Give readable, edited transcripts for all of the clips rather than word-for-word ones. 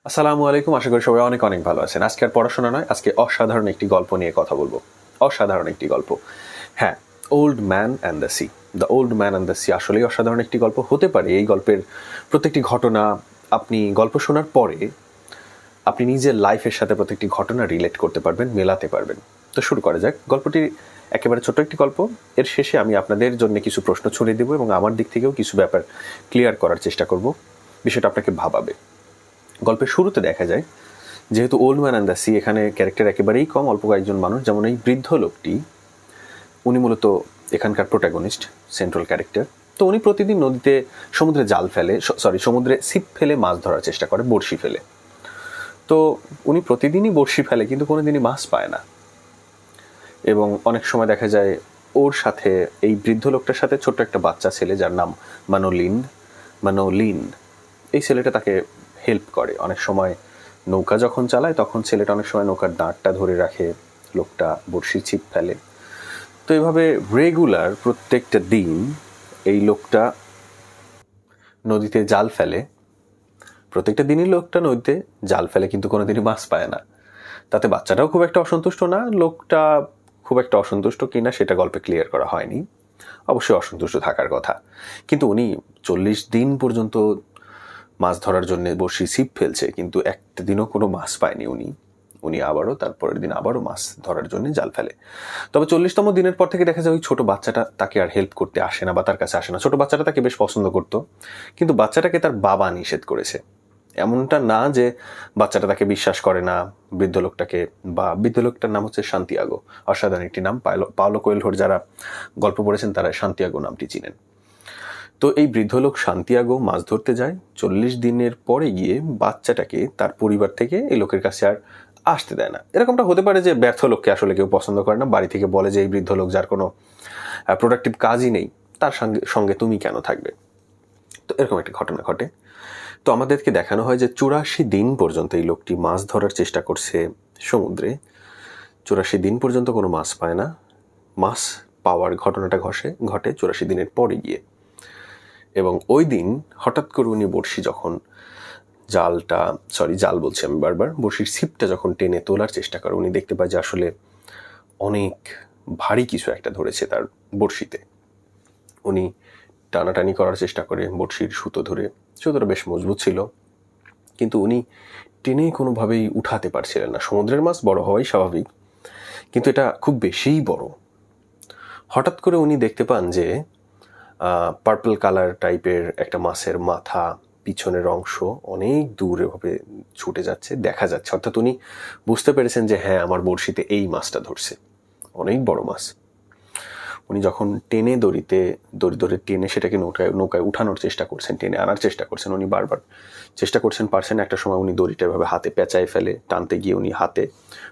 আসসালামু আলাইকুম। আশা করি সবাই অনেক অনেক ভালো আছেন। আজকে আর পড়াশোনা নয়, আজকে অসাধারণ একটি গল্প নিয়ে কথা বলবো। অসাধারণ একটি গল্প। হ্যাঁ, old man and the sea. The old man and the sea আসলেই অসাধারণ একটি গল্প হতে পারে। এই গল্পের প্রত্যেকটি ঘটনা আপনি গল্প শোনার পরে আপনি নিজের লাইফের সাথে প্রত্যেকটি ঘটনা রিলেট করতে পারবেন, মেলাতে পারবেন। তো শুরু করা যাক। গল্পটি একেবারে ছোট্ট একটি গল্প। এর শেষে আমি আপনাদের জন্য কিছু প্রশ্ন ছড়িয়ে দেবো এবং আমার দিক থেকেও কিছু ব্যাপার ক্লিয়ার করার চেষ্টা করব। বিষয়টা আপনাকে ভাবাবে। গল্পের শুরুতে দেখা যায়, যেহেতু old man and the sea, এখানে ক্যারেক্টার একেবারেই কম, অল্প কয়েকজন মানুষ। যেমন এই বৃদ্ধ লোকটি, উনি মূলত এখানকার প্রোটাগনিস্ট, সেন্ট্রাল ক্যারেক্টার। তো উনি প্রতিদিন নদীতে, সমুদ্রে জাল ফেলে, সমুদ্রে ছিপ ফেলে মাছ ধরার চেষ্টা করে, বড়শি ফেলে। তো উনি প্রতিদিনই বড়শি ফেলে, কিন্তু কোনোদিনই মাছ পায় না। এবং অনেক সময় দেখা যায় ওর সাথে, এই বৃদ্ধ লোকটার সাথে ছোট্ট একটা বাচ্চা ছেলে, যার নাম মানোলিন। এই ছেলেটা তাকে হেল্প করে। অনেক সময় নৌকা যখন চালায় তখন ছেলেটা অনেক সময় নৌকার দাঁড়টা ধরে রাখে, লোকটা বড়শি ছিপ ফেলে। তো এইভাবে রেগুলার প্রত্যেকটা দিন এই লোকটা নদীতে জাল ফেলে। প্রত্যেকটা দিনই লোকটা নদীতে জাল ফেলে, কিন্তু কোনোদিনই মাছ পায় না। তাতে বাচ্চাটাও খুব একটা অসন্তুষ্ট না, লোকটা খুব একটা অসন্তুষ্ট কিনা সেটা গল্পে ক্লিয়ার করা হয়নি। অবশ্যই অসন্তুষ্ট থাকার কথা, কিন্তু উনি 40 দিন পর্যন্ত মাছ ধরার জন্য বড়শি ছিপ ফেলছে, কিন্তু একটা দিনও কোনো মাছ পায়নি উনি আবারও তারপরের দিন আবারও মাছ ধরার জন্য জাল ফেলে। তবে 40তম দিনের পর থেকে দেখা যায় ওই ছোট বাচ্চাটা তাকে আর হেল্প করতে আসে না, বা তার কাছে আসে না। ছোট বাচ্চাটা তাকে বেশ পছন্দ করতো, কিন্তু বাচ্চাটাকে তার বাবা নিষেধ করেছে। এমনটা না যে বাচ্চাটা তাকে বিশ্বাস করে না, বৃদ্ধ লোকটাকে। বা বৃদ্ধ লোকটার নাম হচ্ছে সান্তিয়াগো। অসাধারণ একটি নাম। পাওলো কোয়েলহোর যারা গল্প পড়েছেন তারা সান্তিয়াগো নামটি চিনেন। তো এই বৃদ্ধ লোক সান্তিয়াগো মাছ ধরতে যায়। 40 দিনের পরে গিয়ে বাচ্চাটাকে তার পরিবার থেকে এই লোকের কাছে আর আসতে দেয় না। এরকমটা হতে পারে যে ব্যর্থ লোককে আসলে কেউ পছন্দ করে না, বাড়ি থেকে বলে যে এই বৃদ্ধ লোক, যার কোনো প্রোডাক্টিভ কাজই নেই, তার সঙ্গে তুমি কেন থাকবে। তো এরকম একটা ঘটনা ঘটে। তো আমাদেরকে দেখানো হয় যে 84 দিন পর্যন্ত এই লোকটি মাছ ধরার চেষ্টা করছে সমুদ্রে। 84 দিন পর্যন্ত কোনো মাছ পায় না। মাছ পাওয়ার ঘটনাটা ঘটে 84 দিনের পরে গিয়ে। এবং ওই দিন হঠাৎ করে উনি বড়শি যখন জাল বলছি আমি বারবার, বড়শির ছিপটা যখন টেনে তোলার চেষ্টা করে, উনি দেখতে পায় যে আসলে অনেক ভারী কিছু একটা ধরেছে তার বড়শিতে। উনি টানাটানি করার চেষ্টা করে বড়শির সুতোটা বেশ মজবুত ছিল, কিন্তু উনি টেনে কোনোভাবেই উঠাতে পারছিলেন না। সমুদ্রের মাছ বড় হওয়াই স্বাভাবিক, কিন্তু এটা খুব বেশিই বড়। হঠাৎ করে উনি দেখতে পান যে পার্পল কালার টাইপের একটা মাছের মাথা, পিছনের অংশ অনেক দূরে ভাবে ছুটে যাচ্ছে, দেখা যাচ্ছে। অর্থাৎ উনি বুঝতে পেরেছেন যে হ্যাঁ, আমার বড়শিতে এই মাছটা ধরছে, অনেক বড় মাছ। উনি যখন দড়ি ধরে টেনে সেটাকে নৌকায় উঠানোর চেষ্টা করছেন, টেনে আনার চেষ্টা করছেন, উনি বারবার চেষ্টা করছেন, পারছেন। একটা সময় উনি দড়িটা এভাবে হাতে পেঁচায় ফেলে, টানতে গিয়ে উনি হাতে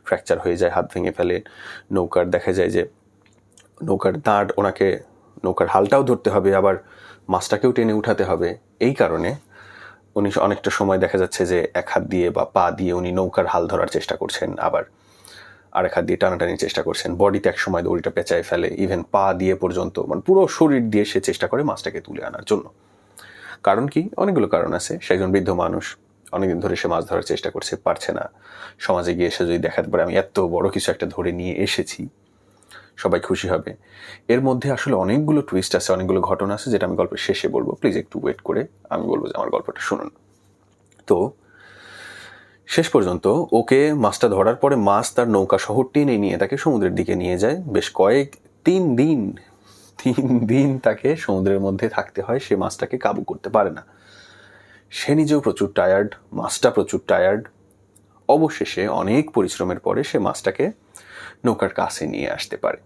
ফ্র্যাকচার হয়ে যায়, হাত ভেঙে ফেলে। দেখা যায় যে নৌকার দাঁড়, ওনাকে নৌকার হালটাও ধরতে হবে, আবার মাছটাকেও টেনে উঠাতে হবে। এই কারণে উনি অনেকটা সময় দেখা যাচ্ছে যে এক হাত দিয়ে বা পা দিয়ে উনি নৌকার হাল ধরার চেষ্টা করছেন, আবার আরেক হাত দিয়ে টানাটানির চেষ্টা করছেন। বডিতে এক সময় দড়িটা পেঁচায় ফেলে, ইভেন পা দিয়ে পর্যন্ত, মানে পুরো শরীর দিয়ে সে চেষ্টা করে মাছটাকে তুলে আনার জন্য। কারণ কি? অনেকগুলো কারণ আছে। সে একজন বৃদ্ধ মানুষ, অনেকদিন ধরে সে মাছ ধরার চেষ্টা করছে, পারছে না। সমাজে গিয়ে সে যদি দেখাতে পারে আমি এত বড় কিছু একটা ধরে নিয়ে এসেছি, সবাই খুশি হবে। এর মধ্যে আসলে অনেকগুলো টুইস্ট আছে, অনেকগুলো ঘটনা আছে, যেটা আমি গল্পের শেষে বলবো। প্লিজ একটু ওয়েট করে আমি বলবো যে আমার গল্পটা শুনুন। তো শেষ পর্যন্ত ওকে মাছটা ধরার পরে মাছ তার নৌকা শহর টেনে নিয়ে তাকে সমুদ্রের দিকে নিয়ে যায়। বেশ 3 দিন তাকে সমুদ্রের মধ্যে থাকতে হয়। সে মাছটাকে কাবু করতে পারে না। সে নিজেও প্রচুর টায়ার্ড, মাছটা প্রচুর টায়ার্ড। অবশেষে অনেক পরিশ্রমের পরে সে মাছটাকে নৌকার কাছে নিয়ে আসতে পারে।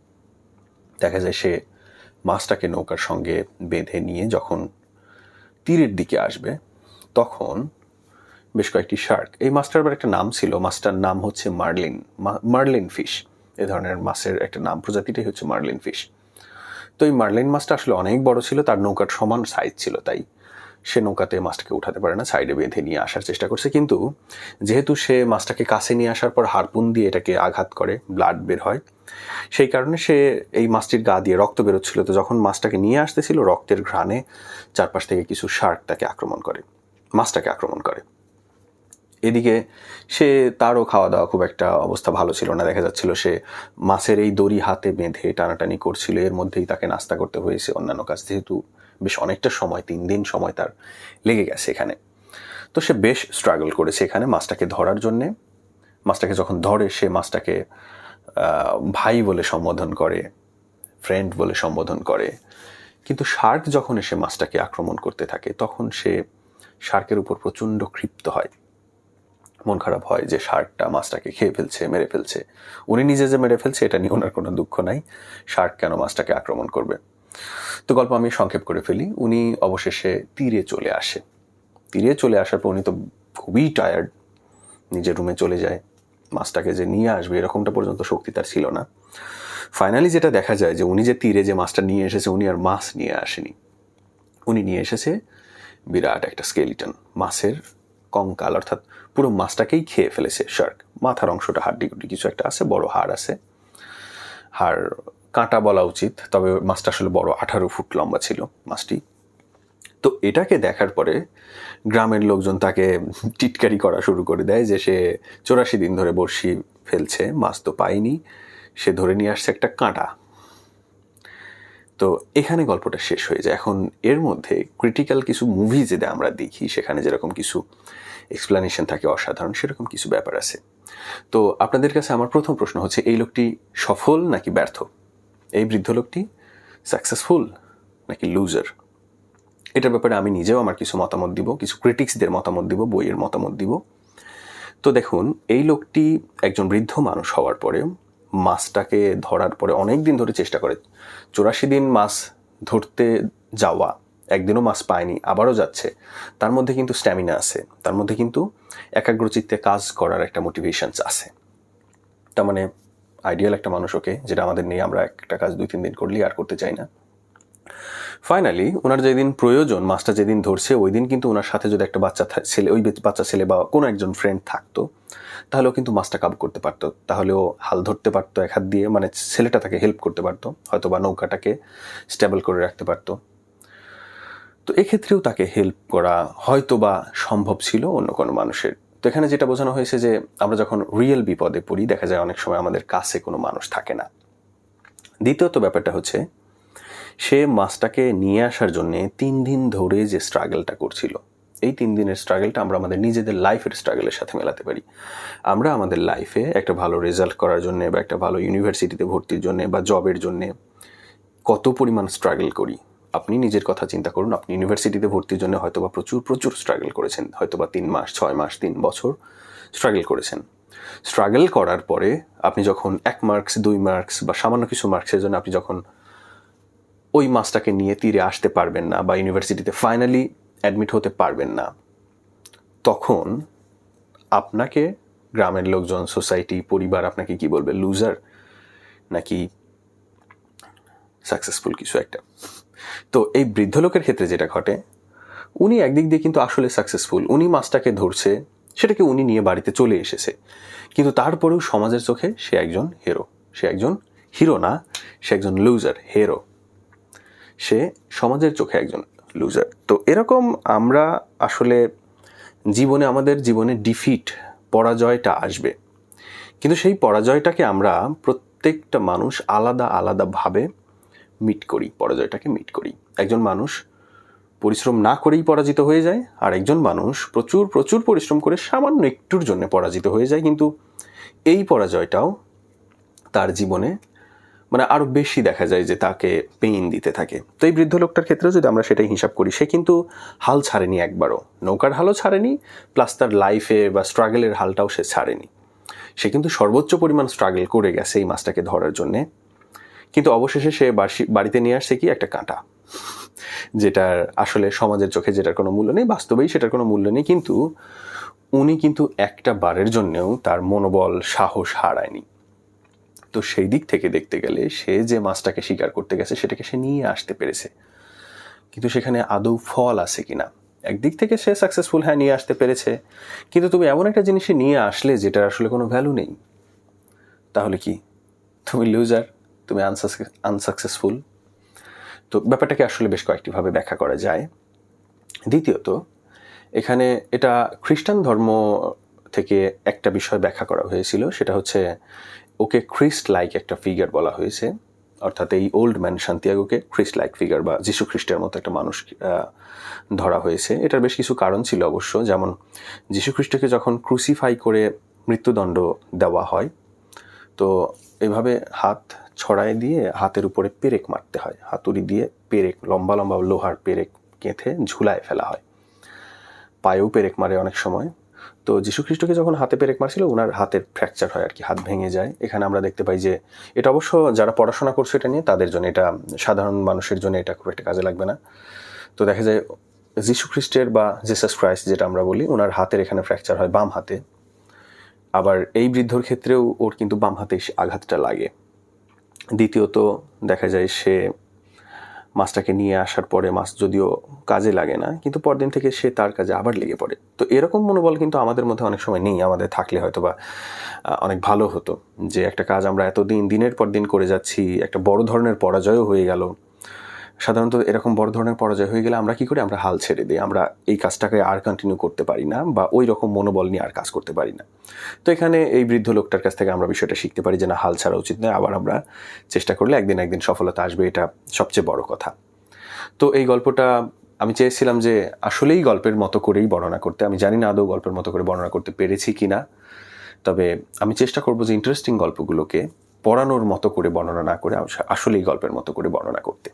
দেখা যায় সে মাছটাকে নৌকার সঙ্গে বেঁধে নিয়ে যখন তীরের দিকে আসবে, তখন বেশ কয়েকটি শার্ক, এই মাছটার আবার একটা নাম ছিল, মাছটার নাম হচ্ছে মার্লিন ফিশ। এ ধরনের মাছের একটা নাম, প্রজাতিটাই হচ্ছে মার্লিন ফিশ। তো এই মার্লিন মাছটা আসলে অনেক বড় ছিল, তার নৌকার সমান সাইজ ছিল, তাই সে নৌকাতে মাছটাকে উঠাতে পারে না, সাইডে বেঁধে নিয়ে আসার চেষ্টা করছে। কিন্তু যেহেতু সে মাছটাকে কাছে নিয়ে আসার পর হারপুন দিয়ে এটাকে আঘাত করে, ব্লাড বের হয়, সেই কারণে সে এই মাছটির গা দিয়ে রক্ত বেরোচ্ছিল। তো যখন মাছটাকে নিয়ে আসতেছিল, রক্তের ঘ্রাণে চারপাশ থেকে কিছু শার্ক মাছটাকে আক্রমণ করে। এদিকে সে তারও খাওয়া দাওয়া খুব একটা অবস্থা ভালো ছিল না, দেখা যাচ্ছিল সে মাছের এই দড়ি হাতে বেঁধে টানাটানি করছিল, এর মধ্যেই তাকে নাস্তা করতে হয়েছে অন্যান্য কাজ, যেহেতু বেশ অনেকটা সময় 3 দিন সময় তার লেগে গেছে এখানে। তো সে বেশ স্ট্রাগল করেছে এখানে মাছটাকে ধরার জন্যে। মাছটাকে যখন ধরে সে মাছটাকে ভাই বলে সম্বোধন করে, ফ্রেন্ড বলে সম্বোধন করে, কিন্তু শার্ক যখন এসে মাছটাকে আক্রমণ করতে থাকে তখন সে শার্কের উপর প্রচণ্ড ক্ষিপ্ত হয়, মন খারাপ হয় যে শার্কটা মাছটাকে খেয়ে ফেলছে, মেরে ফেলছে। উনি নিজে যে মেরে ফেলছে এটা নিয়ে ওনার কোনো দুঃখ নাই, শার্ক কেন মাছটাকে আক্রমণ করবে। তো গল্প আমি সংক্ষেপ করে ফেলি। উনি অবশেষে তীরে চলে আসে। তীরে চলে আসার পর উনি তো খুবই টায়ার্ড, নিজের রুমে চলে যায়। মাছটাকে যে নিয়ে আসবে এরকমটা পর্যন্ত শক্তি তার ছিল না। ফাইনালি যেটা দেখা যায় যে উনি যে তীরে যে মাছটা নিয়ে এসেছে, উনি আর মাছ নিয়ে আসেনি, উনি নিয়ে এসেছে বিরাট একটা স্কেলিটন, মাছের কঙ্কাল, অর্থাৎ পুরো মাছটাকেই খেয়ে ফেলেছে শার্ক। মাথার অংশটা হাড্ডি গুড্ডি কিছু একটা আছে, বড় হাড় আছে, হাড় কাঁটা বলা উচিত, তবে মাছটা আসলে বড়, 18 ফুট লম্বা ছিল মাছটি। তো এটাকে দেখার পরে গ্রামের লোকজন তাকে টিটকারি করা শুরু করে দেয় যে সে 84 দিন ধরে বড়শি ফেলছে, মাছ তো পায়নি, সে ধরে নিয়ে আসছে একটা কাঁটা। তো এখানে গল্পটা শেষ হয়ে যায়। এখন এর মধ্যে ক্রিটিক্যাল কিছু মুভি যেটা আমরা দেখি সেখানে যেরকম কিছু এক্সপ্লানেশন থাকে অসাধারণ, সেরকম কিছু ব্যাপার আছে। তো আপনাদের কাছে আমার প্রথম প্রশ্ন হচ্ছে, এই লোকটি সফল নাকি ব্যর্থ? এই বৃদ্ধ লোকটি সাকসেসফুল নাকি লুজার? এটার ব্যাপারে আমি নিজেও আমার কিছু মতামত দিব, কিছু ক্রিটিক্সদের মতামত দিব, বইয়ের মতামত দিব। তো দেখুন, এই লোকটি একজন বৃদ্ধ মানুষ হওয়ার পরে মাছটাকে ধরার পরে অনেক দিন ধরে চেষ্টা করে, 84 দিন মাছ ধরতে যাওয়া, একদিনও মাছ পায়নি, আবারও যাচ্ছে। তার মধ্যে কিন্তু স্ট্যামিনা আছে, তার মধ্যে কিন্তু একাগ্রচিত্তে কাজ করার একটা মোটিভেশনস আছে। তার মানে আইডিয়াল একটা মানুষ ওকে, যেটা আমাদের নেই, আমরা একটা কাজ 2-3 দিন করলেই আর করতে চাই না। ফাইনালি ওনার যেদিন প্রয়োজন, মাছটা যেদিন ধরছে ওই দিন কিন্তু ওনার সাথে যদি একটা বাচ্চা ছেলে, ওই বাচ্চা ছেলে বা কোনো একজন ফ্রেন্ড থাকতো, তাহলেও কিন্তু মাছটা কাবু করতে পারতো, তাহলেও হাল ধরতে পারতো এক হাত দিয়ে, মানে ছেলেটা তাকে হেল্প করতে পারতো, হয়তো বা নৌকাটাকে স্টেবল করে রাখতে পারতো। তো এক্ষেত্রেও তাকে হেল্প করা হয়তো বা সম্ভব ছিল অন্য কোনো মানুষের। তো এখানে যেটা বোঝানো হয়েছে যে আমরা যখন রিয়েল বিপদে পড়ি, দেখা যায় অনেক সময় আমাদের কাছে কোনো মানুষ থাকে না। দ্বিতীয়ত ব্যাপারটা হচ্ছে, সে মাছটাকে নিয়ে আসার জন্যে 3 দিন ধরে যে স্ট্রাগলটা করছিল, এই 3 দিনের স্ট্রাগলটা আমরা আমাদের নিজেদের লাইফের স্ট্রাগলের সাথে মেলাতে পারি। আমরা আমাদের লাইফে একটা ভালো রেজাল্ট করার জন্য বা একটা ভালো ইউনিভার্সিটিতে ভর্তির জন্য বা জবের জন্য কত পরিমাণ স্ট্রাগল করি। আপনি নিজের কথা চিন্তা করুন, আপনি ইউনিভার্সিটিতে ভর্তির জন্য হয়তো বা প্রচুর স্ট্রাগল করেছেন, হয়তো বা 3 মাস, 6 মাস, 3 বছর স্ট্রাগল করেছেন। স্ট্রাগল করার পরে আপনি যখন 1 মার্কস, 2 মার্কস বা সামান্য কিছু মার্কসের জন্য আপনি যখন ওই মাছটাকে নিয়ে তীরে আসতে পারবেন না বা ইউনিভার্সিটিতে ফাইনালি অ্যাডমিট হতে পারবেন না, তখন আপনাকে গ্রামের লোকজন, সোসাইটি, পরিবার আপনাকে কি বলবে? লুজার নাকি সাকসেসফুল কিছু একটা? তো এই বৃদ্ধ লোকের ক্ষেত্রে যেটা ঘটে, উনি একদিক দিয়ে কিন্তু আসলে সাকসেসফুল। উনি মাছটাকে ধরছে, সেটাকে উনি নিয়ে বাড়িতে চলে এসেছে, কিন্তু তারপরেও সমাজের চোখে সে একজন হিরো। সে একজন হিরো না, সে একজন লুজার। হেরো, সে সমাজের চোখে একজন লুজার। তো এরকম আমরা আসলে আমাদের জীবনে ডিফিট, পরাজয়টা আসবে, কিন্তু সেই পরাজয়টাকে আমরা প্রত্যেকটা মানুষ আলাদা আলাদাভাবে মিট করি, পরাজয়টাকে মিট করি। একজন মানুষ পরিশ্রম না করেই পরাজিত হয়ে যায়, আর একজন মানুষ প্রচুর পরিশ্রম করে সামান্য একটুর জন্য পরাজিত হয়ে যায়, কিন্তু এই পরাজয়টাও তার জীবনে মানে আরো বেশি দেখা যায় যে তাকে পেইন দিতে থাকে। তো এই বৃদ্ধ লোকটার ক্ষেত্রেও যদি আমরা সেটাই হিসাব করি, সে কিন্তু হাল ছাড়েনি একবারও, নৌকার হালও ছাড়েনি, প্লাস তার লাইফে বা স্ট্রাগলের হালটাও সে ছাড়েনি। সে কিন্তু সর্বোচ্চ পরিমাণ স্ট্রাগল করে গেছে এই মাছটাকে ধরার জন্যে, কিন্তু অবশেষে সে বাড়িতে নিয়ে আসছে কি? একটা কাঁটা, যেটার আসলে সমাজের চোখে যেটার কোনো মূল্য নেই, বাস্তবেই সেটার কোনো মূল্য নেই, কিন্তু উনি কিন্তু একটা বারের জন্যেও তার মনোবল, সাহস হারায়নি। তো সেই দিক থেকে দেখতে গেলে সে যে মাছটাকে শিকার করতে গেছে সেটাকে সে নিয়ে আসতে পেরেছে, কিন্তু সেখানে আদৌ ফল আছে কিনা? একদিক থেকে সে সাকসেসফুল, হ্যাঁ নিয়ে আসতে পেরেছে, কিন্তু তুমি এমন একটা জিনিসে নিয়ে আসলে যেটার আসলে কোনো ভ্যালু নেই, তাহলে কি তুমি লুজার? তুমি আনসাকসেসফুল? তো ব্যাপারটাকে আসলে বেশ কয়েকটিভাবে ব্যাখ্যা করা যায়। দ্বিতীয়ত, এখানে এটা খ্রিস্টান ধর্ম থেকে একটা বিষয় ব্যাখ্যা করা হয়েছিল, সেটা হচ্ছে ওকে খ্রিস্ট লাইক একটা ফিগার বলা হয়েছে, অর্থাৎ এই ওল্ড ম্যান সান্তিয়াগোকে খ্রিস্ট লাইক ফিগার বা যীশু খ্রিস্টের মতো একটা মানুষ ধরা হয়েছে। এটার বেশ কিছু কারণ ছিল অবশ্য, যেমন যীশু খ্রিস্টকে যখন ক্রুসিফাই করে মৃত্যুদণ্ড দেওয়া হয়, তো এভাবে হাত ছড়ায় দিয়ে হাতের উপরে পেরেক মারতে হয়, হাতুড়ি দিয়ে পেরেক, লম্বা লম্বা লোহার পেরেক গেঁথে ঝুলায় ফেলা হয়, পায়েও পেরেক মারে অনেক সময়। তো যীশু খ্রিস্টকে যখন হাতে পেরেক মারছিল, ওনার হাতের ফ্র্যাকচার হয় আর কি, হাত ভেঙে যায়। এখানে আমরা দেখতে পাই যে এটা অবশ্য যারা পড়াশোনা করছে এটা নিয়ে তাদের জন্য, এটা সাধারণ মানুষের জন্য এটা খুব একটা কাজে লাগবে না। তো দেখা যায় যীশু খ্রিস্টের বা জেসাস ক্রাইস্ট যেটা আমরা বলি, ওনার হাতের এখানে ফ্র্যাকচার হয় বাম হাতে। আবার এই বৃদ্ধর ক্ষেত্রেও ওর কিন্তু বাম হাতে আঘাতটা লাগে। দ্বিতীয়ত দেখা যায় সে মাছটাকে নিয়ে আসার পরে মাছ যদিও কাজে লাগে না, কিন্তু পরদিন থেকে সে তার কাজে আবার লেগে পড়ে। তো এরকম মনোবল কিন্তু আমাদের মধ্যে অনেক সময় নেই। আমাদের থাকলে হয়তো বা অনেক ভালো হতো, যে একটা কাজ আমরা এতদিন দিনের পর দিন করে যাচ্ছি, একটা বড় ধরনের পরাজয়ও হয়ে গেল। সাধারণত এরকম বড় ধরনের পরাজয় হয়ে গেলে আমরা কি করি, আমরা হাল ছেড়ে দিই, আমরা এই কাজটাকে আর কন্টিনিউ করতে পারি না, বা ওই রকম মনোবল নিয়ে আর কাজ করতে পারি না। তো এখানে এই বৃদ্ধ লোকটার কাছ থেকে আমরা বিষয়টা শিখতে পারি যে না, হাল ছাড়া উচিত নয়, আবার আমরা চেষ্টা করলে একদিন একদিন সফলতা আসবে, এটা সবচেয়ে বড় কথা। তো এই গল্পটা আমি চেয়েছিলাম যে আসলেই গল্পের মতো করেই বর্ণনা করতে। আমি জানি না আদৌ গল্পের মতো করে বর্ণনা করতে পেরেছি কিনা, তবে আমি চেষ্টা করব যে ইন্টারেস্টিং গল্পগুলোকে পড়ানোর মতো করে বর্ণনা না করে আসলেই গল্পের মতো করে বর্ণনা করতে।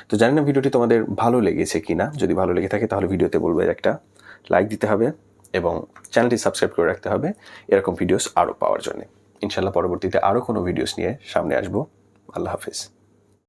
তো জানি না ভিডিওটি তোমাদের ভালো লেগেছে কিনা। যদি ভালো লেগে থাকে তাহলে ভিডিওতে বলবো একটা লাইক দিতে হবে এবং চ্যানেলটি সাবস্ক্রাইব করে রাখতে হবে এরকম ভিডিওস আরও পাওয়ার জন্য। ইনশাল্লাহ পরবর্তীতে আরও কোনো ভিডিওস নিয়ে সামনে আসবো। আল্লাহ হাফেজ।